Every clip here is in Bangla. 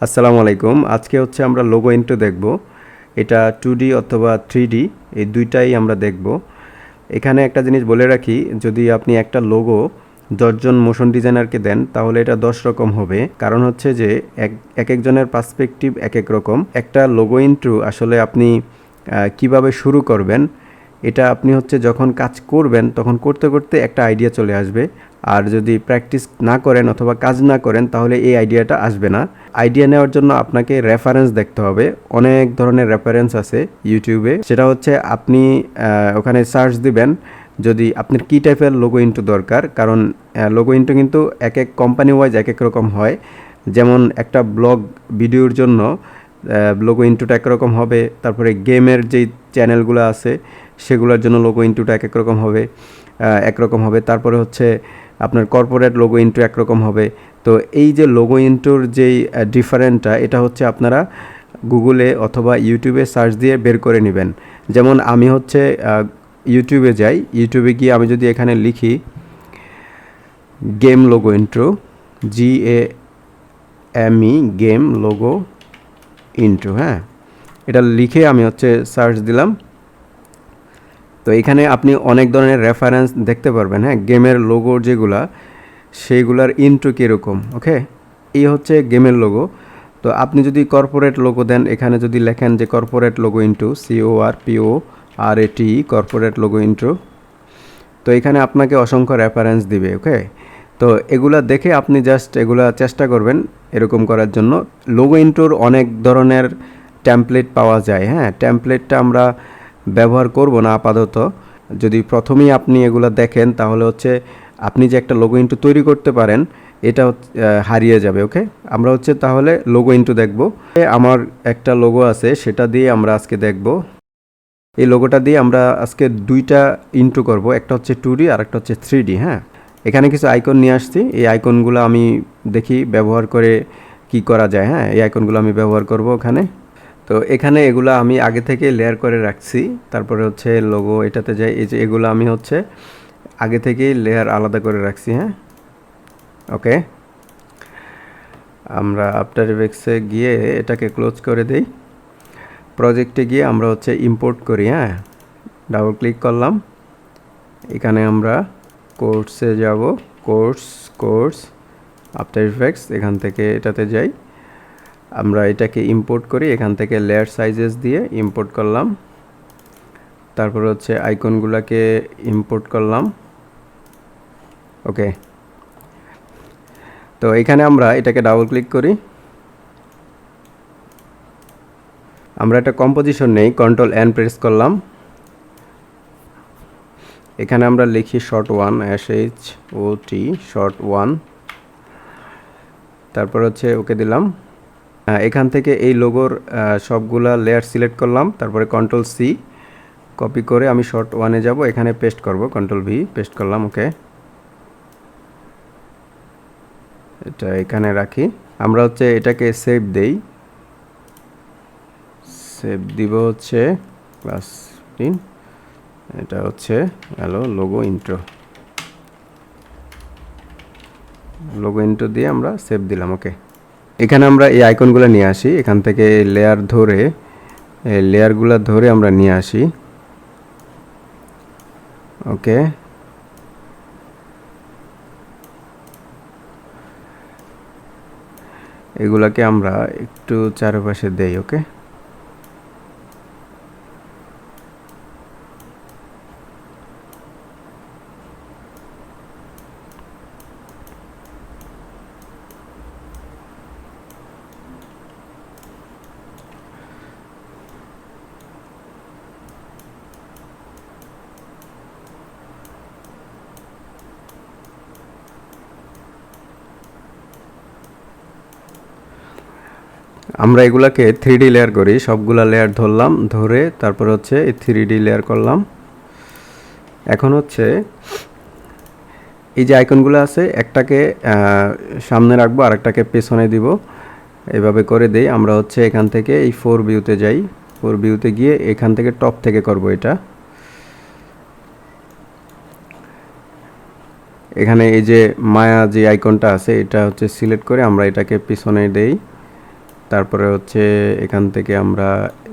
আসসালামু আলাইকুম। আজকে হচ্ছে আমরা লোগো ইন্ট্রো দেখব। এটা 2D অথবা 3D এই দুইটাই আমরা দেখব। এখানে একটা জিনিস বলে রাখি, যদি আপনি একটা লোগো 10 জন মোশন ডিজাইনারকে দেন তাহলে এটা 10 রকম হবে। কারণ হচ্ছে যে এক একজনের পার্সপেক্টিভ এক এক রকম। একটা লোগো ইন্ট্রো আসলে আপনি কিভাবে শুরু করবেন, এটা আপনি হচ্ছে যখন কাজ করবেন তখন করতে করতে একটা আইডিয়া চলে আসবে। আর যদি প্র্যাকটিস না করেন অথবা কাজ না করেন তাহলে এই আইডিয়াটা আসবে না। আইডিয়া নেওয়ার জন্য আপনাকে রেফারেন্স দেখতে হবে। অনেক ধরনের রেফারেন্স আছে ইউটিউবে। সেটা হচ্ছে আপনি ওখানে সার্চ দিবেন যদি আপনার কী টাইপের লোগো ইন্ট্রো দরকার। কারণ লোগো ইন্ট্রো কিন্তু এক এক কোম্পানি ওয়াইজ এক এক রকম হয়। যেমন একটা ব্লগ ভিডিওর জন্য লোগো ইন্ট্রোটা একরকম হবে, তারপরে গেমের যেই চ্যানেলগুলো আছে সেগুলোর জন্য লোগো ইন্ট্রোটা এক এক রকম হবে একরকম হবে। তারপরে হচ্ছে আপনার কর্পোরেট লোগো ইন্ট্রো একরকম হবে। তো এই যে লোগো ইন্ট্রোর যেই ডিফারেন্টটা, এটা হচ্ছে আপনারা গুগলে অথবা ইউটিউবে সার্চ দিয়ে বের করে নেবেন। যেমন আমি হচ্ছে ইউটিউবে যাই, ইউটিউবে গিয়ে আমি যদি এখানে লিখি game logo intro, GAME game logo intro, হ্যাঁ, এটা লিখে আমি হচ্ছে সার্চ দিলাম। তো এখানে আপনি অনেক ধরনের রেফারেন্স দেখতে পারবেন, হ্যাঁ, গেমের লোগো যেগুলা সেইগুলার ইন্ট্রো কীরকম। ওকে, এই হচ্ছে গেমের লোগো। তো আপনি যদি কর্পোরেট লোগো দেন, এখানে যদি লেখেন যে corporate logo intro, CORPORATE corporate logo intro, তো এখানে আপনাকে অসংখ্য রেফারেন্স দিবে। ওকে, তো এগুলা দেখে আপনি জাস্ট এগুলা চেষ্টা করবেন এরকম করার জন্য। লোগো ইন্ট্রোর অনেক ধরনের টেমপ্লেট পাওয়া যায়, হ্যাঁ, টেমপ্লেটটা আমরা ব্যবহার করব না আপাতত। যদি প্রথমেই আপনি এগুলা দেখেন তাহলে হচ্ছে আপনি যে একটা লোগো ইন্ট্রো তৈরি করতে পারেন এটা হারিয়ে যাবে। ওকে, আমরা হচ্ছে তাহলে লোগো ইন্ট্রো দেখব। আমার একটা লোগো আছে, সেটা দিয়ে আমরা আজকে দেখব। এই লোগোটা দিয়ে আমরা আজকে দুইটা ইন্ট্রো করব, একটা হচ্ছে 2D আর একটা হচ্ছে 3D। হ্যাঁ, এখানে কিছু আইকন নিয়ে আসছি, এই আইকনগুলো আমি দেখি ব্যবহার করে কি করা যায়। হ্যাঁ, এই আইকনগুলো আমি ব্যবহার করব ওখানে। তো এখানে এগুলো আমি আগে থেকে লেয়ার করে রাখছি। তারপরে হচ্ছে লোগো এটাতে যাই, এই যে এগুলো আমি হচ্ছে আগে থেকেই লেয়ার আলাদা করে রাখছি। হ্যাঁ, ওকে, আমরা আফটার ইফেক্টসে গিয়ে এটাকে ক্লোজ করে দিই। প্রজেক্টে গিয়ে আমরা হচ্ছে ইম্পোর্ট করি। হ্যাঁ, ডাবল ক্লিক করলাম, এখানে আমরা কোর্সে যাব, কোর্স আফটার ইফেক্টস, এখান থেকে এটাতে যাই, আমরা এটাকে ইম্পোর্ট করি। এখান থেকে লেয়ার সাইজেস দিয়ে ইম্পোর্ট করলাম, তারপর হচ্ছে আইকনগুলোকে ইম্পোর্ট করলাম। ওকে, তো এখানে আমরা এটাকে ডাবল ক্লিক করি, আমরা একটা কম্পোজিশন নেই, Ctrl+N প্রেস করলাম। এখানে আমরা লিখি শর্ট 1, SHOT শর্ট 1, তারপর হচ্ছে ওকে দিলাম। এখান থেকে এই লোগোর সবগুলা লেয়ার সিলেক্ট করলাম, তারপরে Ctrl+C কপি করে আমি শর্ট 1-এ যাব, এখানে পেস্ট করব, Ctrl+V পেস্ট করলাম। ওকে, এটা এখানে রাখি। আমরা হচ্ছে এটাকে সেভ দেই, সেভ দিব হচ্ছে +15, এটা হচ্ছে হ্যালো লোগো ইন্ট্রো দিয়ে আমরা সেভ দিলাম। ওকে, এখানে আমরা এই আইকনগুলো নিয়ে আসি, এখান থেকে লেয়ার ধরে এই লেয়ারগুলো ধরে আমরা নিয়ে আসি। ওকে, এগুলাকে আমরা একটু চারপাশে দেই। ওকে, আমরা এগুলাকে 3D লেয়ার করি, সবগুলা লেয়ার ধরলাম, ধরে তারপর হচ্ছে এই 3D লেয়ার করলাম। এখন হচ্ছে এই যে আইকনগুলো আছে, একটাকে সামনে রাখবো আর একটাকে পেছনে দিব, এভাবে করে দেই। আমরা হচ্ছে এখান থেকে এই 4 ভিউতে যাই, 4 ভিউতে গিয়ে এখান থেকে টপ থেকে করব এটা। এখানে এই যে মায়া যে আইকনটা আছে এটা হচ্ছে সিলেক্ট করে আমরা এটাকে পিছনে দেই, তারপরে হচ্ছে এখান থেকে আমরা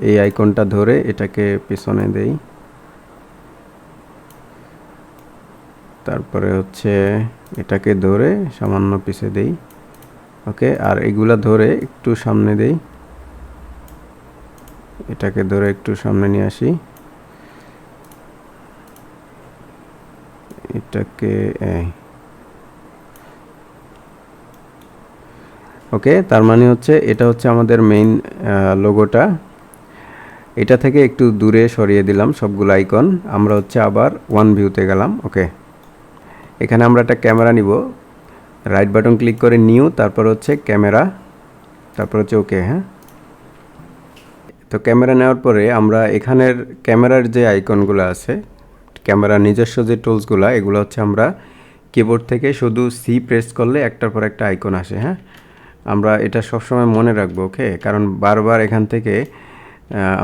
এই আইকনটা ধরে এটাকে পিছনে দেই, তারপরে হচ্ছে এটাকে ধরে সামান্য পিছে দেই। ওকে, আর এগুলা ধরে একটু সামনে দেই, এটাকে ধরে একটু সামনে নিয়ে আসি, এটাকে ওকে। তার মানে হচ্ছে এটা হচ্ছে আমাদের মেইন লোগোটা। এটা থেকে একটু দূরে সরিয়ে দিলাম সবগুলো আইকন। আমরা হচ্ছে আবার ওয়ান ভিউতে গেলাম। ওকে, এখানে আমরা একটা ক্যামেরা নিব, রাইট বাটন ক্লিক করে নিউ, তারপর হচ্ছে ক্যামেরা, তারপর হচ্ছে ওকে। হ্যাঁ, তো ক্যামেরা নেওয়ার পরে আমরা এখানের ক্যামেরার যে আইকনগুলো আছে, ক্যামেরার নিজস্ব যে টুলসগুলো, এগুলো হচ্ছে আমরা কিবোর্ড থেকে শুধু সি প্রেস করলে একটার পর একটা আইকন আসে। হ্যাঁ, আমরা এটা সবসময় মনে রাখবো। ওকে, কারণ বারবার এখান থেকে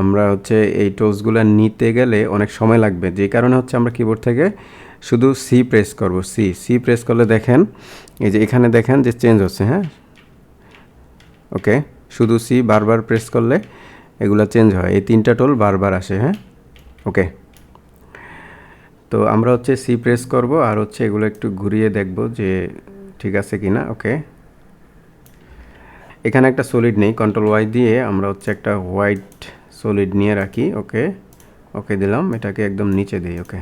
আমরা হচ্ছে এই টুলসগুলো নিতে গেলে অনেক সময় লাগবে, যে কারণে হচ্ছে আমরা কিবোর্ড থেকে শুধু সি প্রেস করব। সি প্রেস করলে দেখেন এই যে এখানে দেখেন যে চেঞ্জ হচ্ছে। হ্যাঁ, ওকে, শুধু সি বারবার প্রেস করলে এগুলো চেঞ্জ হয়, এই তিনটা টুল বারবার আসে। হ্যাঁ, ওকে, তো আমরা হচ্ছে সি প্রেস করব আর হচ্ছে এগুলো একটু ঘুরিয়ে দেখব যে ঠিক আছে কিনা। ওকে, এখানে একটা সলিড নেই, কন্ট্রোল ওয়াই দিয়ে আমরা হচ্ছে একটা হোয়াইট সলিড নিয়ে রাখি। ওকে, ওকে দিলাম, এটাকে একদম নিচে দিই। ওকে,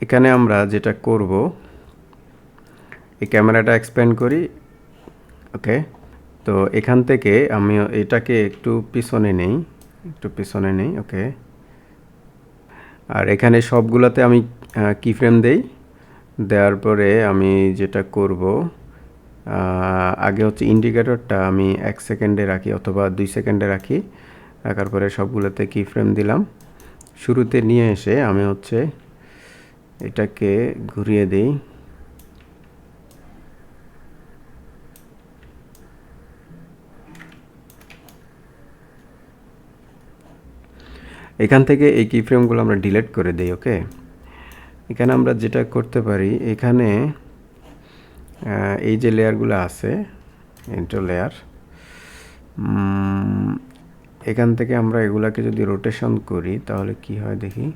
এখানে আমরা যেটা করব, এই ক্যামেরাটা এক্সপ্যান্ড করি। ওকে, তো এখান থেকে আমি এটাকে একটু পিছনে নেই, একটু পিছনে নেই। ওকে, আর এখানে সবগুলোতে আমি কিফ্রেম দেই। দেওয়ার পরে আমি যেটা করব, আগে হচ্ছে ইন্ডিকেটরটা আমি 1 সেকেন্ডে রাখি অথবা 2 সেকেন্ডে রাখি। রাখার পরে সবগুলোতে কিফ্রেম দিলাম। শুরুতে নিয়ে এসে আমি হচ্ছে এটাকে ঘুরিয়ে দিই। এখান থেকে এই কিফ্রেমগুলো আমরা ডিলিট করে দিই। ওকে, এখানে আমরা যেটা করতে পারি, এখানে এই যে লেয়ারগুলো আছে, ইন্টো লেয়ার, এখান থেকে আমরা এগুলাকে যদি রোটেশন করি তাহলে কি হয় দেখি।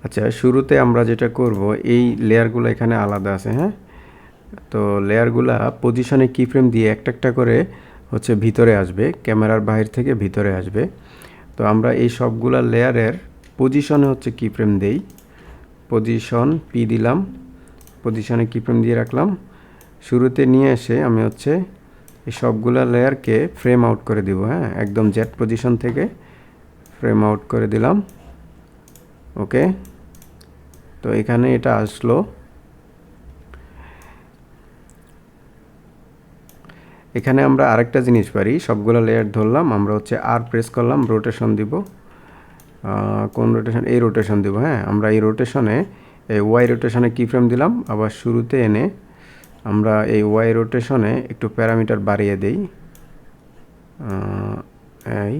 আচ্ছা, শুরুতে আমরা যেটা করব, এই লেয়ারগুলো এখানে আলাদা আছে। হ্যাঁ, তো লেয়ারগুলা পজিশনে কিফ্রেম দিয়ে একটা একটা করে হচ্ছে ভিতরে আসবে, ক্যামেরার বাইরে থেকে ভিতরে আসবে। তো আমরা এই সবগুলা লেয়ারের পজিশনে হচ্ছে কিফ্রেম দেই। পজিশন পি দিলাম, পজিশনে কিফ্রেম দিয়ে রাখলাম। শুরুতে নিয়ে এসে আমি হচ্ছে এই সবগুলা লেয়ারকে ফ্রেম আউট করে দিব। হ্যাঁ, একদম জেড পজিশন থেকে ফ্রেম আউট করে দিলাম। ওকে, তো এখানে এটা আসলো। এখানে আমরা আরেকটা জিনিস পারি, সবগুলো লেয়ার ধরলাম, আমরা হচ্ছে আর প্রেস করলাম, রোটেশন দিব। কোন রোটেশন? এই রোটেশন দিব। হ্যাঁ, আমরা এই রোটেশনে, এই ওয়াই রোটেশনে কিফ্রেম দিলাম, আবার শুরুতে এনে আমরা এই ওয়াই রোটেশনে একটু প্যারামিটার বাড়িয়ে দেই। এই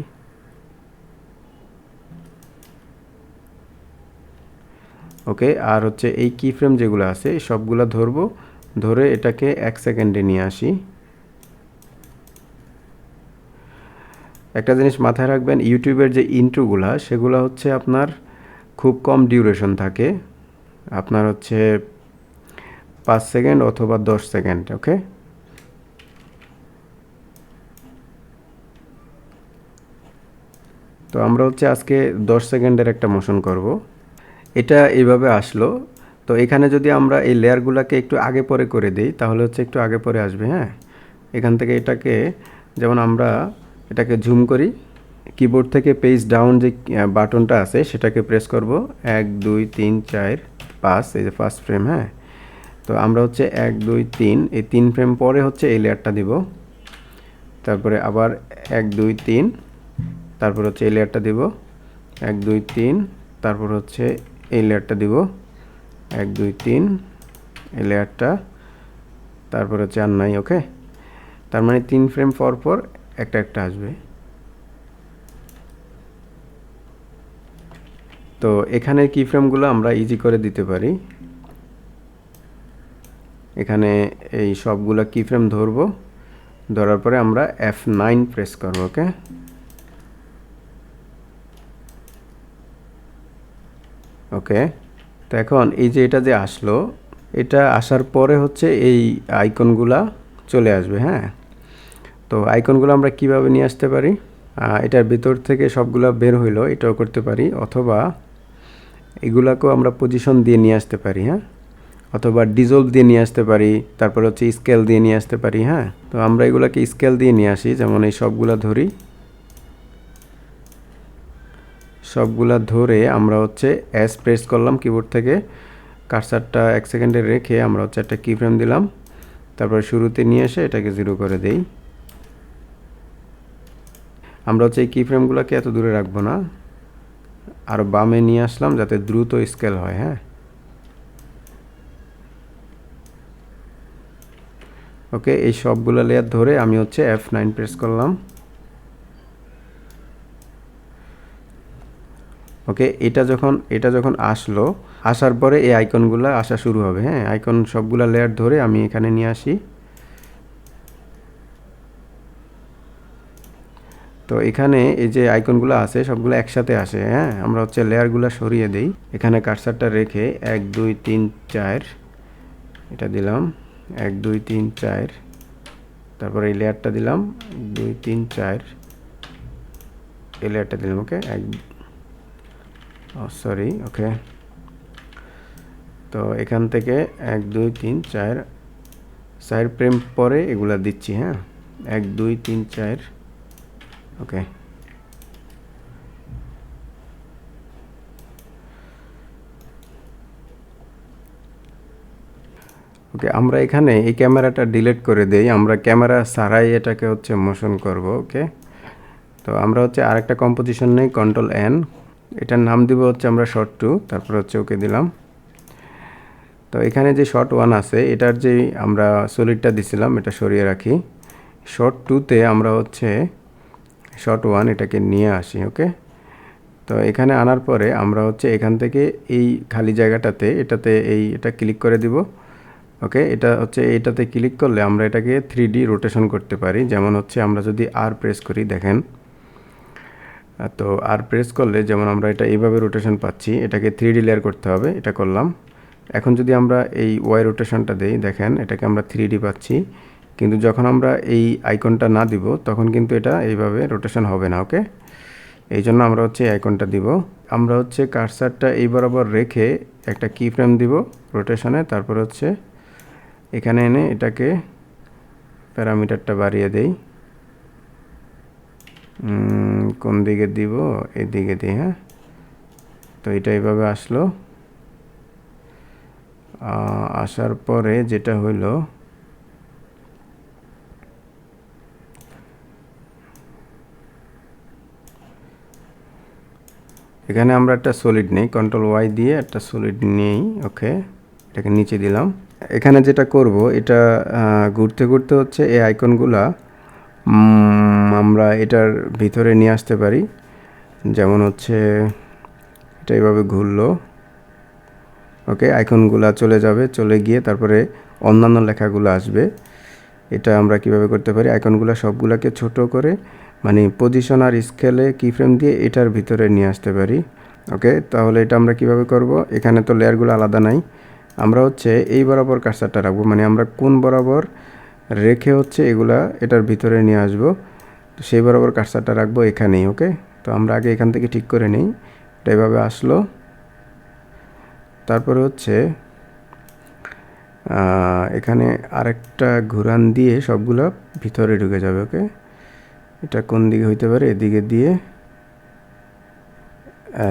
ওকে, আর হচ্ছে এই কিফ্রেম যেগুলো আছে সবগুলো ধরবো, ধরে এটাকে 1 সেকেন্ডে নিয়ে আসি। একটা জিনিস মাথায় রাখবেন, ইউটিউবের যে ইন্ট্রোগুলা সেগুলো হচ্ছে আপনার খুব কম ডিউরেশন থাকে, আপনার হচ্ছে 5 সেকেন্ড অথবা 10 সেকেন্ড। ওকে, তো আমরা হচ্ছে আজকে 10 সেকেন্ডের একটা মোশন করব। এটা এইভাবে আসলো। তো এখানে যদি আমরা এই লেয়ারগুলোকে একটু আগে পরে করে দিই তাহলে হচ্ছে একটু আগে পরে আসবে। হ্যাঁ, এখান থেকে এটাকে, যেমন আমরা এটাকে জুম করি, কিবোর্ড থেকে পেজ ডাউন যে বাটনটা আছে সেটাকে প্রেস করব, 1 2 3 4 5, এই যে ফার্স্ট ফ্রেম। হ্যাঁ, তো আমরা হচ্ছে 1 2 3, এই 3 ফ্রেম পরে হচ্ছে এই লেয়ারটা দিব। তারপরে আবার 1 2 3, তারপর হচ্ছে এই লেয়ারটা দিব, 1 2 3, তারপর হচ্ছে এই লেয়ারটা দিব, 1 2 3, এই লেয়ারটা, তারপর হচ্ছে আর নাই। ওকে, তার মানে 3 ফ্রেম পর পর একটা একটা আসবে। তো এখানে কি ফ্রেমগুলো আমরা ইজি করে দিতে পারি। এখানে এই সবগুলা কি ফ্রেম ধরবো, ধরার পরে আমরা F9 প্রেস করব। ওকে, ওকে। তো এখন এই যে এটা যে আসলো, এটা আসার পরে হচ্ছে এই আইকনগুলা চলে আসবে। হ্যাঁ, তো আইকনগুলো আমরা কিভাবে নিয়ে আসতে পারি? এটার ভিতর থেকে সবগুলা বের হইলো, এটাও করতে পারি, অথবা এগুলাকেও আমরা পজিশন দিয়ে নিয়ে আসতে পারি। হ্যাঁ, অথবা ডিজলভ দিয়ে নিয়ে আসতে পারি, তারপর হচ্ছে স্কেল দিয়ে নিয়ে আসতে পারি। হ্যাঁ, তো আমরা এগুলাকে স্কেল দিয়ে নিয়ে আসি, যেমন এই সবগুলা ধরি, সবগুলা ধরে আমরা হচ্ছে এস প্রেস করলাম কিবোর্ড থেকে, কার্সারটা 1 সেকেন্ডে রেখে আমরা হচ্ছে একটা কি ফ্রেম দিলাম, তারপরে শুরুতে নিয়ে এসে এটাকে 0 করে দেই। আমরা হচ্ছে এই কি ফ্রেমগুলোকে এত দূরে রাখবো না, আরও বামে নিয়ে আসলাম যাতে দ্রুত স্কেল হয়। হ্যাঁ, ওকে, এই সবগুলো লেয়ার ধরে আমি হচ্ছে F9 প্রেস করলাম। ওকে, এটা যখন আসলো, আসার পরে এই আইকনগুলো আসা শুরু হবে। হ্যাঁ, আইকন সবগুলা লেয়ার ধরে আমি এখানে নিয়ে আসি। তো এখানে এই যে আইকনগুলো আছে সবগুলো একসাথে আসে। হ্যাঁ, আমরা হচ্ছে লেয়ারগুলো সরিয়ে দেই, এখানে কার্সারটা রেখে 1 2 3 4 এটা দিলাম, 1 2 3 4, তারপরে এই লেয়ারটা দিলাম 2 3 4, এই লেয়ারটা দিলাম। ওকে, সরি, ওকে। তো এখান থেকে 1 2 3 4 4 ফ্রেম পরে এগুলা দিচ্ছি। হ্যাঁ, 1 2 3 4, ওকে। ওকে, আমরা এখানে এই ক্যামেরাটা ডিলিট করে দেই, আমরা ক্যামেরা ছাড়াই এটাকে হচ্ছে মোশন করব। ওকে, তো আমরা হচ্ছে আরেকটা কম্পোজিশন নেই, কন্ট্রোল এন, এটার নাম দিব হচ্ছে আমরা শর্ট 2, তারপর হচ্ছে ওকে দিলাম। তো এখানে যে শর্ট 1 আছে, এটার যে আমরা সলিডটা দিছিলাম এটা সরিয়ে রাখি, শর্ট 2তে আমরা হচ্ছে শর্ট 1 এটাকে নিয়ে আসি। ওকে, তো এখানে আনার পরে আমরা হচ্ছে এখান থেকে এই খালি জায়গাটাতে এটা ক্লিক করে দিব। ওকে, এটা হচ্ছে এইটাতে ক্লিক করলে আমরা এটাকে 3D রোটেশন করতে পারি। যেমন হচ্ছে আমরা যদি আর প্রেস করি, দেখেন, তো আর প্রেস করলে যেমন আমরা এটা এইভাবে রোটেশন পাচ্ছি, এটাকে 3D লেয়ার করতে হবে, এটা করলাম। এখন যদি আমরা এই ওয়াই রোটেশনটা দেই, দেখেন এটাকে আমরা 3D পাচ্ছি, কিন্তু যখন আমরা এই আইকনটা না দিব তখন কিন্তু এটা এইভাবে রোটেশন হবে না। ওকে, এই জন্য আমরা হচ্ছে এই আইকনটা দিব। আমরা হচ্ছে কার্সারটা এই বরাবর রেখে একটা কি ফ্রেম দিব রোটেশনে, তারপর হচ্ছে এখানে এনে এটাকে প্যারামিটারটা বাড়িয়ে দেই। কোন দিকে দিব? এদিকে দিই। হ্যাঁ, তো এটা এইভাবে আসলো। আসার পরে যেটা হইলো, এখানে আমরা একটা সলিড নেই, কন্ট্রোল ওয়াই দিয়ে একটা সলিড নেই। ওকে, এটাকে নিচে দিলাম। এখানে যেটা করব, এটা ঘুরতে ঘুরতে হচ্ছে এই আইকনগুলা আমরা এটার ভিতরে নিয়ে আসতে পারি। যেমন হচ্ছে এটা এইভাবে ঘুরলো। ওকে, আইকনগুলা চলে যাবে, চলে গিয়ে তারপরে অন্যান্য লেখাগুলো আসবে। এটা আমরা কিভাবে করতে পারি, আইকনগুলো সবগুলোকে ছোট করে মানে পজিশন আর স্কেলে কিফ্রেম দিয়ে এটার ভিতরে নিয়ে আসতে পারি। ওকে, তাহলে এটা আমরা কিভাবে করব, এখানে তো লেয়ারগুলো আলাদা নাই, আমরা হচ্ছে এই বরাবর কার্সারটা রাখবো, মানে আমরা কোন বরাবর রেখে হচ্ছে এগুলা এটার ভিতরে নিয়ে আসবো, তো সেই বরাবর কার্সারটা রাখবো এখানেই। ওকে, তো আমরা আগে এখান থেকে ঠিক করে নিই, এটা এভাবে আসলো। তারপরে হচ্ছে এখানে আরেকটা ঘুরান দিয়ে সবগুলো ভিতরে ঢুকে যাবে। ওকে, এটা কোন দিকে হইতে পারে, এদিকে দিয়ে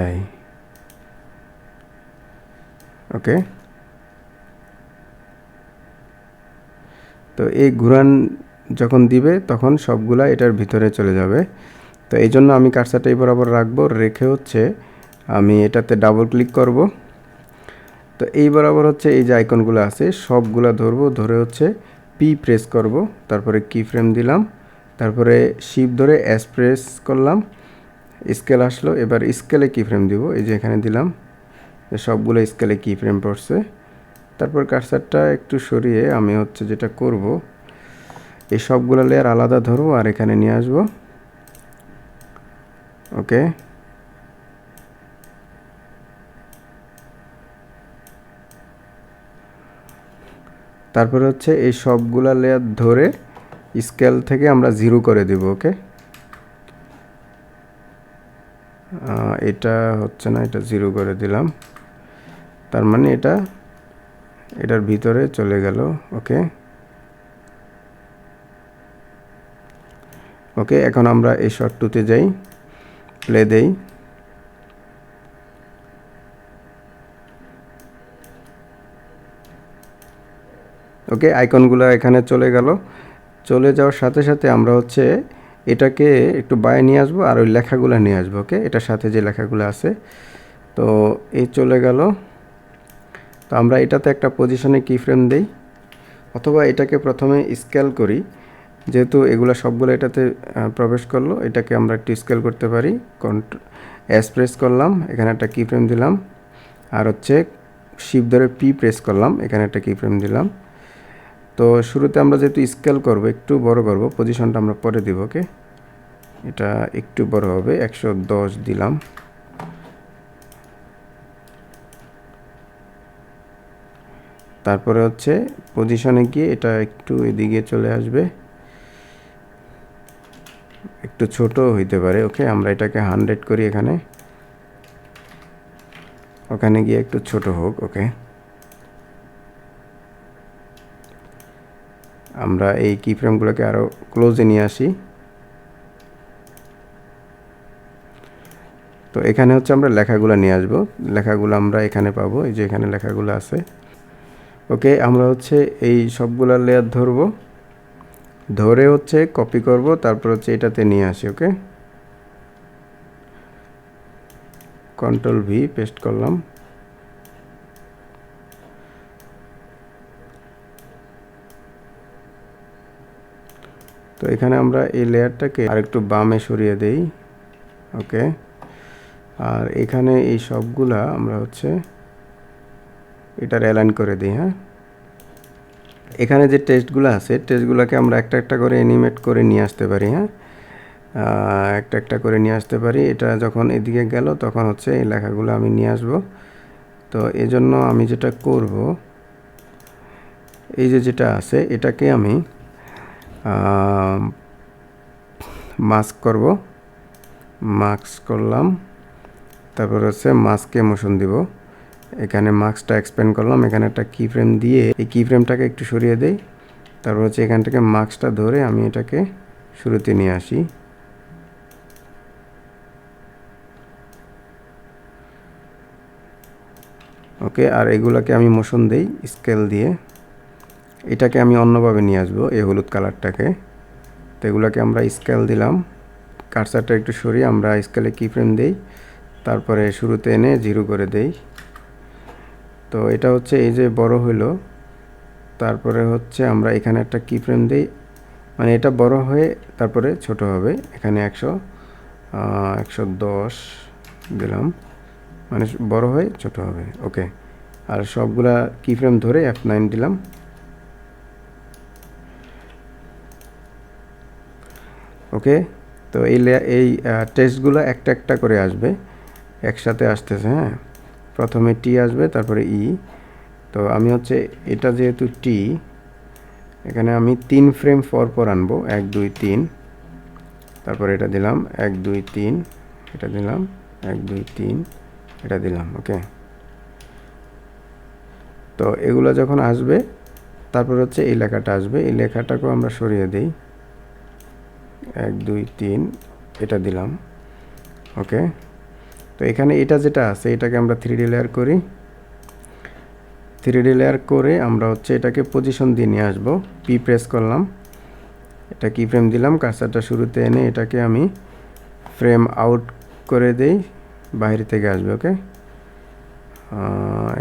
এই। ওকে, তো এই ঘুরান যখন দিবে তখন সবগুলা এটার ভিতরে চলে যাবে। তো এই জন্য আমি কার্সারটা এই বরাবর রাখবো, রেখে হচ্ছে আমি এটাতে ডাবল ক্লিক করব। তো এই বরাবর হচ্ছে এই যে আইকনগুলো আছে সবগুলা ধরবো, ধরে হচ্ছে পি প্রেস করব, তারপরে কি ফ্রেম দিলাম, তারপরে শিপ ধরে এস প্রেস করলাম, স্কেল আসলো। এবার স্কেলে কি ফ্রেম দিব, এই যে এখানে দিলাম, সবগুলো স্কেলে কি ফ্রেম পড়ছে। তারপর কার্সারটা একটু সরিয়ে আমি হচ্ছে যেটা করব, এই সবগুলো লেয়ার আলাদা ধরবো আর এখানে নিয়ে আসবো। ওকে, তারপরে হচ্ছে এই সবগুলা লেয়ার ধরে স্কেল থেকে আমরা 0 করে দিব। ওকে, এটা হচ্ছে না, এটা 0 করে দিলাম, তার মানে এটার ভিতরে চলে গেল। ওকে ওকে, এখন আমরা এই শর্ট 2তে যাই, প্লে দেই। ওকে, আইকনগুলো এখানে চলে গেল। চলে যাওয়ার সাথে সাথে আমরা হচ্ছে এটাকে একটু বাইরে নিয়ে আসবো আর ওই লেখাগুলো নিয়ে আসবো। ওকে, এটার সাথে যে লেখাগুলো আছে, তো এই চলে গেল। তো আমরা এটাতে একটা পজিশনে কি ফ্রেম দেই, অথবা এটাকে প্রথমে স্কেল করি, যেহেতু এগুলো সবগুলো এটাতে প্রবেশ করলো, এটাকে আমরা একটু স্কেল করতে পারি। এস প্রেস করলাম, এখানে একটা কি ফ্রেম দিলাম, আর হচ্ছে শিফট ধরে পি প্রেস করলাম, এখানে একটা কি ফ্রেম দিলাম। তো শুরুতে আমরা যেহেতু স্কেল করব, একটু বড় করব, পজিশনটা আমরা পরে দিব। ওকে, এটা একটু বড় হবে, 110 দিলাম। তারপরে হচ্ছে পজিশনে গিয়ে এটা একটু এদিকে চলে আসবে, একটু ছোট হইতে পারে। ওকে, আমরা এটাকে 100 করি এখানে, ওখানে গিয়ে একটু ছোট হোক। ওকে, আমরা এই কি ফ্রেমগুলোকে আরও ক্লোজে নিয়ে আসি। তো এখানে হচ্ছে আমরা লেখাগুলো নিয়ে আসবো, লেখাগুলো আমরা এখানে পাবো, এই যে এখানে লেখাগুলো আছে। ওকে, আমরা হচ্ছে এই সবগুলা লেয়ার ধরবো, ধরে হচ্ছে কপি করব, তারপর হচ্ছে এটাতে নিয়ে আসি। ওকে, কন্ট্রোল ভি পেস্ট করলাম। তো এখানে আমরা এই লেয়ারটাকে আরেকটু বামে সরিয়ে দেই। ওকে, আর এখানে এই সবগুলা আমরা হচ্ছে এটার অ্যালাইন করে দিই। হ্যাঁ, এখানে যে টেক্সটগুলো আছে, টেক্সটগুলোকে আমরা একটা একটা করে অ্যানিমেট করে নিয়ে আসতে পারি। হ্যাঁ, একটা একটা করে নিয়ে আসতে পারি। এটা যখন এদিকে গেল তখন হচ্ছে এই লেখাগুলো আমি নিয়ে আসব। তো এজন্য আমি যেটা করব, এই যে যেটা আছে এটাকে আমি মাস্ক করব, মাস্ক করলাম, তারপর হচ্ছে মাস্কে মোশন দিব। এখানে মাস্কটা এক্সপ্যান্ড করলাম, এখানে একটা কি ফ্রেম দিয়ে এই কি ফ্রেমটাকে একটু সরিয়ে দেই। তারপর হচ্ছে এখান থেকে মাস্কটা ধরে আমি এটাকে শুরুতে নিয়ে আসি। ওকে, আর এগুলাকে আমি মোশন দেই স্কেল দিয়ে। এটাকে আমি অন্যভাবে নিয়ে আসবো, এই হলুদ কালারটাকে। তো এগুলোকে আমরা স্কেল দিলাম, কার্সারটা একটু সরিয়ে আমরা স্কেলে কি ফ্রেম দেই, তারপরে শুরুতে এনে 0 করে দেই। তো এটা হচ্ছে এই যে বড় হইলো, তারপরে হচ্ছে আমরা এখানে একটা কি ফ্রেম দিই, মানে এটা বড় হয়ে তারপরে ছোট হবে। এখানে 110 দিলাম, মানে বড় হয়ে ছোট হবে। ওকে, আর সবগুলা কি ফ্রেম ধরে F9 দিলাম। ওকে, তো এই টেস্টগুলো একটা একটা করে আসবে, একসাথে আসতেছে। হ্যাঁ, প্রথমে টি আসবে, তারপরে ই। তো আমি হচ্ছে এটা যেহেতু টি, এখানে আমি 3 ফ্রেম পর আনবো, 1 2 3, তারপরে এটা দিলাম 1 2 3, এটা দিলাম 1 2 3, এটা দিলাম। ওকে, তো এগুলো যখন আসবে তারপর হচ্ছে এই লেখাটা আসবে, এই লেখাটাকেও আমরা সরিয়ে দিই, 1 2 3, এটা দিলাম। ওকে, তো এখানে এটা যেটা আছে এটাকে আমরা 3D লেয়ার করি। 3D লেয়ার করে আমরা হচ্ছে এটাকে পজিশন দিয়ে নিয়ে আসবো, পি প্রেস করলাম, এটা কি ফ্রেম দিলাম, কার্সারটা শুরুতে এনে এটাকে আমি ফ্রেম আউট করে দেই, বাইরে থেকে আসবে। ওকে,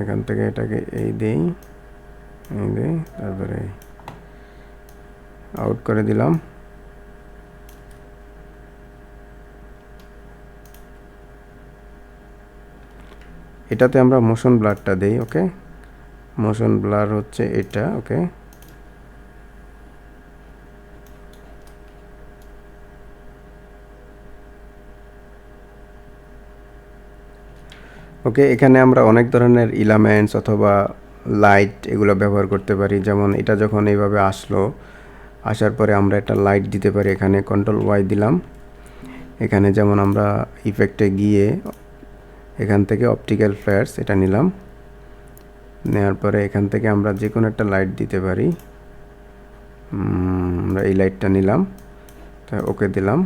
এখান থেকে এটাকে এই দেই, তারপরে আউট করে দিলাম। এটাতে আমরা মোশন ব্লারটা দেই। ওকে, মোশন ব্লার হচ্ছে এটা, ওকে। ওকে, এখানে আমরা অনেক ধরনের ইলামেন্টস অথবা লাইট এগুলো ব্যবহার করতে পারি। যেমন এটা যখন এইভাবে আসার পরে আমরা একটা লাইট দিতে পারি। এখানে কন্ট্রোল ওয়াই দিলাম। এখানে যেমন আমরা ইফেক্টে গিয়ে এখান থেকে অপটিক্যাল ফ্ল্যাটস এটা নিলাম, নেওয়ার পরে এখান থেকে আমরা যে কোনো একটা লাইট দিতে পারি। আমরা এই লাইটটা নিলাম, তা ওকে দিলাম।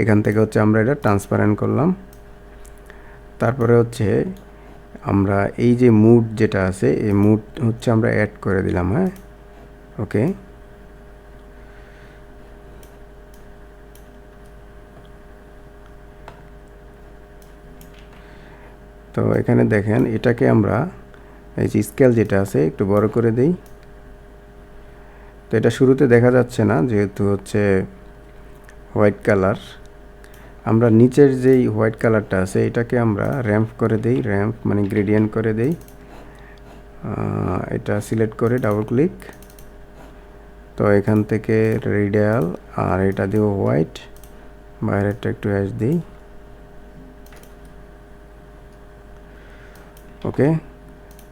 এখান থেকে হচ্ছে আমরা এটা ট্রান্সপারেন্ট করলাম। তারপরে হচ্ছে আমরা এই যে মুড যেটা আছে, এই মুড হচ্ছে আমরা অ্যাড করে দিলাম, হ্যাঁ, ওকে। তো এখানে দেখেন এটাকে আমরা এই যে স্কেল যেটা আছে একটু বড় করে দেই। তো এটা শুরুতে দেখা যাচ্ছে না যেহেতু হচ্ছে হোয়াইট কালার। আমরা নিচের যেই হোয়াইট কালারটা আছে এটাকে আমরা র্যাম্প করে দেই, র্যাম্প মানে গ্রেডিয়েন্ট করে দেই। এটা সিলেক্ট করে ডাবল ক্লিক। তো এখান থেকে রেডিয়াল আর এটা দিব হোয়াইট, বাইরেরটা একটু অ্যাশ দিই, ওকে।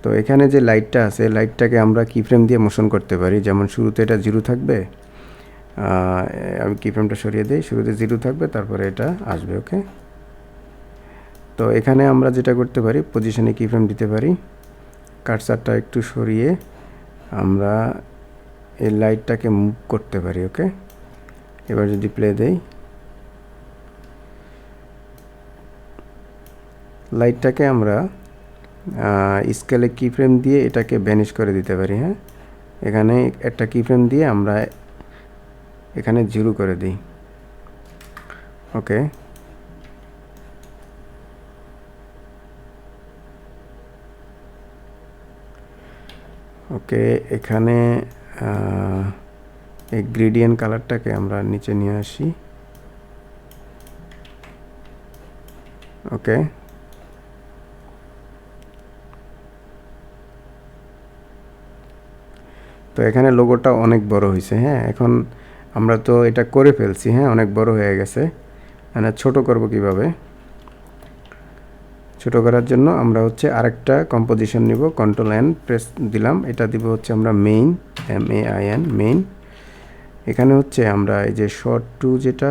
তো এখানে যে লাইটটা আছে লাইটটাকে আমরা কিফ্রেম দিয়ে মোশন করতে পারি। যেমন শুরুতে এটা 0 থাকবে, আমি কিফ্রেমটা সরিয়ে দিই, শুরুতে 0 থাকবে, তারপরে এটা আসবে, ওকে। তো এখানে আমরা যেটা করতে পারি পজিশনে কিফ্রেম দিতে পারি। কার্সারটা একটু সরিয়ে আমরা এই লাইটটাকে মুভ করতে পারি, ওকে। এবার যদি প্লে দেই, লাইটটাকে আমরা স্কেলে কিফ্রেম দিয়ে এটাকে ভ্যানিশ করে দিতে পারি, হ্যাঁ। এখানে একটা কিফ্রেম দিয়ে আমরা এখানে 0 করে দিই, ওকে। ওকে, এখানে এই গ্রেডিয়েন্ট কালারটাকে আমরা নিচে নিয়ে আসি, ওকে। তো এখানে লোগোটা অনেক বড় হয়েছে, হ্যাঁ। এখন আমরা তো এটা করে ফেলছি, হ্যাঁ, অনেক বড় হয়ে গেছে। মানে ছোট করব কিভাবে? ছোট করার জন্য আমরা হচ্ছে আরেকটা কম্পোজিশন নিব, কন্ট্রোল এন প্রেস দিলাম। এটা দিব হচ্ছে আমরা মেইন, MAIN, মেইন। এখানে হচ্ছে আমরা এই যে শর্ট টু যেটা,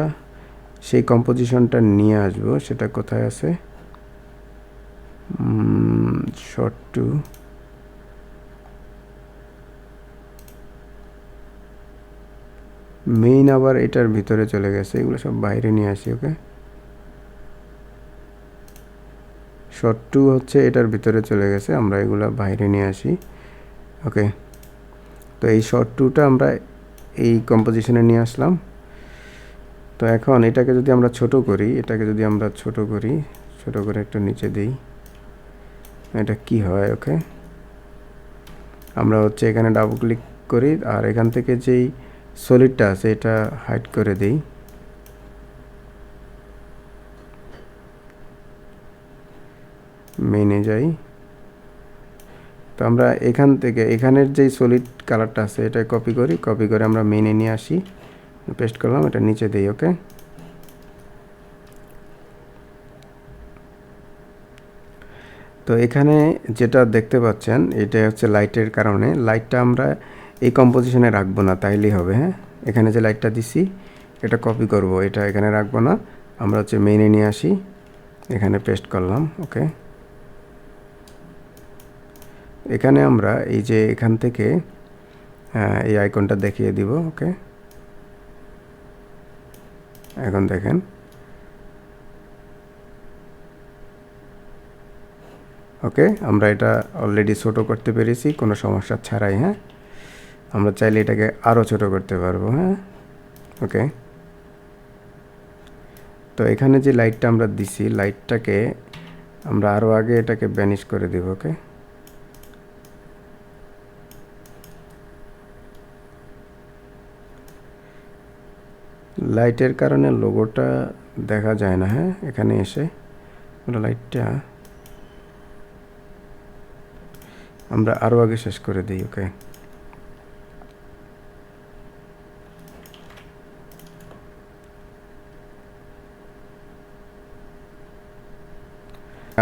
সেই কম্পোজিশনটা নিয়ে আসব। সেটা কোথায় আছে? শর্ট টু, মেইন আবার এটার ভিতরে চলে গেছে, এগুলো সব বাইরে নিয়ে আসি, ওকে। শর্ট টু হচ্ছে এটার ভিতরে চলে গেছে, আমরা এগুলো বাইরে নিয়ে আসি, ওকে। তো এই শর্ট টুটা আমরা এই কম্পোজিশনে নিয়ে আসলাম। তো এখন এটাকে যদি আমরা ছোট করি, ছোট করে একটু নিচে দিই, এটা কি হয়, ওকে। আমরা হচ্ছে এখানে ডাবল ক্লিক করি আর এখান থেকে যেই সলিডটা আছে এটা হাইড করে দিই, মেনে যাই। তো আমরা এখান থেকে এখানের যেই সলিড কালারটা আছে এটা কপি করে আমরা মেনে নিয়ে আসি, পেস্ট করলাম, এটা নিচে দিই, ওকে। তো এখানে যেটা দেখতে পাচ্ছেন এটা হচ্ছে লাইটের কারণে। লাইটটা আমরা এই কম্পোজিশনে রাখবো না, তাইলেই হবে, হ্যাঁ। এখানে যে লাইটটা দিছি এটা কপি করব, এটা এখানে রাখবো না, আমরা হচ্ছে মেইনে নিয়ে আসি, এখানে পেস্ট করলাম, ওকে। এখানে আমরা এই যে এখান থেকে এই আইকনটা দেখিয়ে দিব, ওকে। এখন দেখেন ওকে, আমরা এটা অলরেডি ছোট করতে পেরেছি কোনো সমস্যা ছাড়াই, হ্যাঁ। আমরা চাইলে এটাকে আরও ছোট করতে পারবো, হ্যাঁ, ওকে। তো এখানে যে লাইটটা আমরা দিছি লাইটটাকে আমরা আরও আগে এটাকে ব্যানিশ করে দেব, ওকে। লাইটের কারণে লোগোটা দেখা যায় না, হ্যাঁ। এখানে এসে আমরা লাইটটা আমরা আরও আগে শেষ করে দিই। ওকে,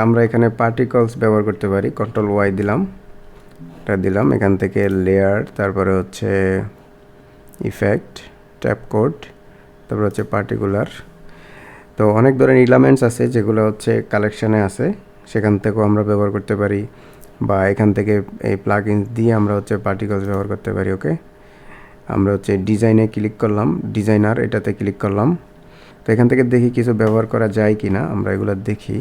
আমরা এখানে পার্টিকলস ব্যবহার করতে পারি। কন্ট্রোল ওয়াই দিলাম, এটা দিলাম, এখান থেকে লেয়ার, তারপরে হচ্ছে ইফেক্ট, ট্যাপ কোড, তারপরে হচ্ছে পার্টিকুলার। তো অনেক ধরনের এলিমেন্টস আছে যেগুলো হচ্ছে কালেকশানে আছে, সেখান থেকেও আমরা ব্যবহার করতে পারি, বা এখান থেকে এই প্লাগইনস দিয়ে আমরা হচ্ছে পার্টিকলস ব্যবহার করতে পারি। ওকে, আমরা হচ্ছে ডিজাইনে ক্লিক করলাম, ডিজাইনার এটাতে ক্লিক করলাম। তো এখান থেকে দেখি কিছু ব্যবহার করা যায় কি না, আমরা এগুলো দেখি।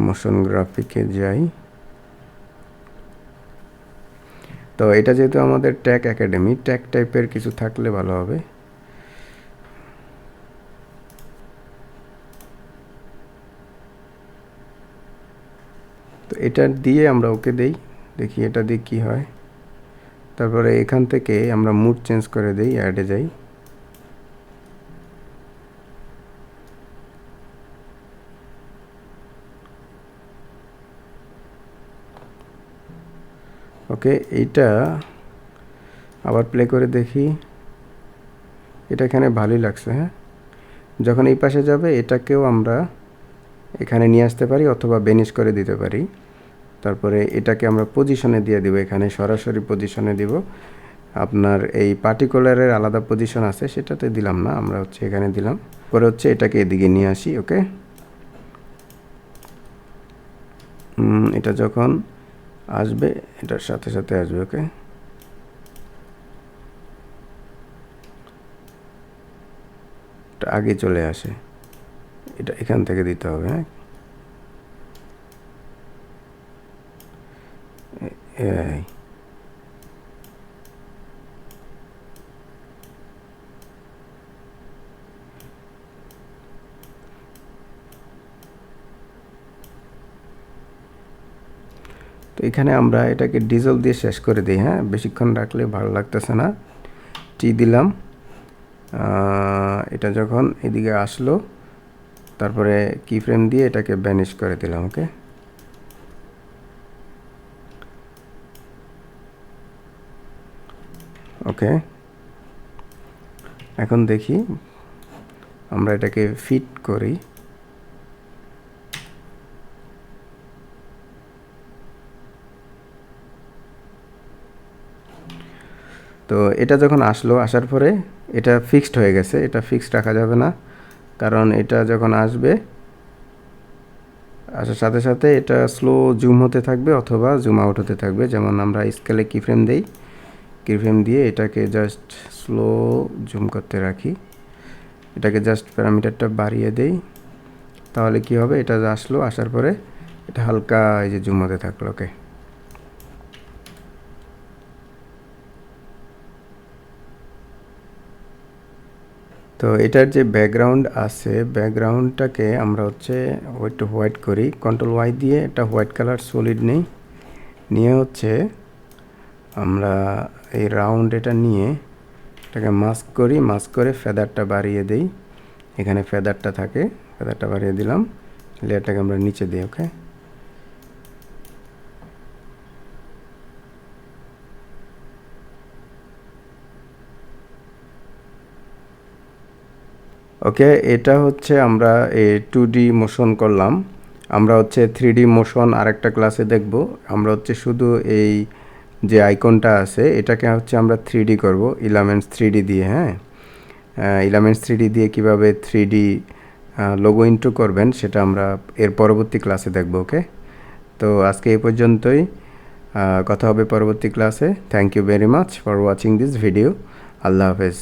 মোশন গ্রাফিকে যাই। তো এটা যেহেতু আমাদের ট্যাগ একাডেমি, ট্যাগ টাইপের কিছু থাকলে ভালো হবে। তো এটা দিয়ে আমরা ওকে দেই, দেখি এটা দিয়ে কী হয়। তারপরে এখান থেকে আমরা মুড চেঞ্জ করে দিই, অ্যাডে যাই। ওকে, এইটা আবার প্লে করে দেখি। এটা এখানে ভালোই লাগছে। হ্যাঁ, যখন এই পাশে যাবে এটাকেও আমরা এখানে নিয়ে আসতে পারি অথবা বেনিশ করে দিতে পারি। তারপরে এটাকে আমরা পজিশনে দিয়ে দিব, এখানে সরাসরি পজিশনে দিব। আপনার এই পার্টিকুলারের আলাদা পজিশন আছে, সেটাতে দিলাম না, আমরা হচ্ছে এখানে দিলাম। পরে হচ্ছে এটাকে এদিকে নিয়ে আসি। ওকে, এটা যখন আসবে এটার সাথে সাথে আসবে। ওকে, এটা আগে চলে আসে, এটা এখান থেকে দিতে হবে। হ্যাঁ, তো এখানে আমরা এটাকে ডিজেল দিয়ে শেষ করে দিই। হ্যাঁ, বেশিক্ষণ রাখলে ভালো লাগতেছে না। টি দিলাম। এটা যখন এদিকে আসলো, তারপরে কি ফ্রেম দিয়ে এটাকে ব্যানিশ করে দিলাম। ওকে, ওকে, এখন দেখি আমরা এটাকে ফিট করি। তো এটা যখন আসলো, আসার পরে এটা ফিক্সড হয়ে গেছে, এটা ফিক্সড রাখা যাবে না, কারণ এটা যখন আসবে, আসার সাথে সাথে এটা স্লো জুম হতে থাকবে অথবা জুম আউট হতে থাকবে। যেমন আমরা স্কেলে কি ফ্রেম দেই, কি ফ্রেম দিয়ে এটাকে জাস্ট স্লো জুম করতে রাখি, এটাকে জাস্ট প্যারামিটারটা বাড়িয়ে দেই, তাহলে কি হবে, এটা আসলো, আসার পরে এটা হালকা এই যে জুম হতে থাকলো। ওকে, তো এটার যে ব্যাকগ্রাউন্ড আছে, ব্যাকগ্রাউন্ডটাকে আমরা হচ্ছে একটু হোয়াইট করি। কন্ট্রোল ওয়াই দিয়ে এটা হোয়াইট কালার সলিড নেই, নিয়ে হচ্ছে আমরা এই রাউন্ড এটা নিয়ে এটাকে মাস্ক করি, মাস্ক করে ফেদারটা বাড়িয়ে দেই, এখানে ফেদারটা থাকে, ফেদারটা বাড়িয়ে দিলাম, লেয়ারটাকে আমরা নিচে দিই। ওকে, ওকে, এটা হচ্ছে আমরা এই 2D মোশন করলাম। আমরা হচ্ছে 3D মোশন আরেকটা ক্লাসে দেখব। আমরা হচ্ছে শুধু এই যে আইকনটা আছে এটাকে হচ্ছে আমরা 3D করব, এলিমেন্টস 3D দিয়ে। হ্যাঁ, এলিমেন্টস 3D দিয়ে কিভাবে 3D লোগো ইন্ট্রো করবেন সেটা আমরা এর পরবর্তী ক্লাসে দেখব। ওকে, তো আজকে এই পর্যন্তই, কথা হবে পরবর্তী ক্লাসে। Thank you very much for watching this video. আল্লাহ হাফেজ।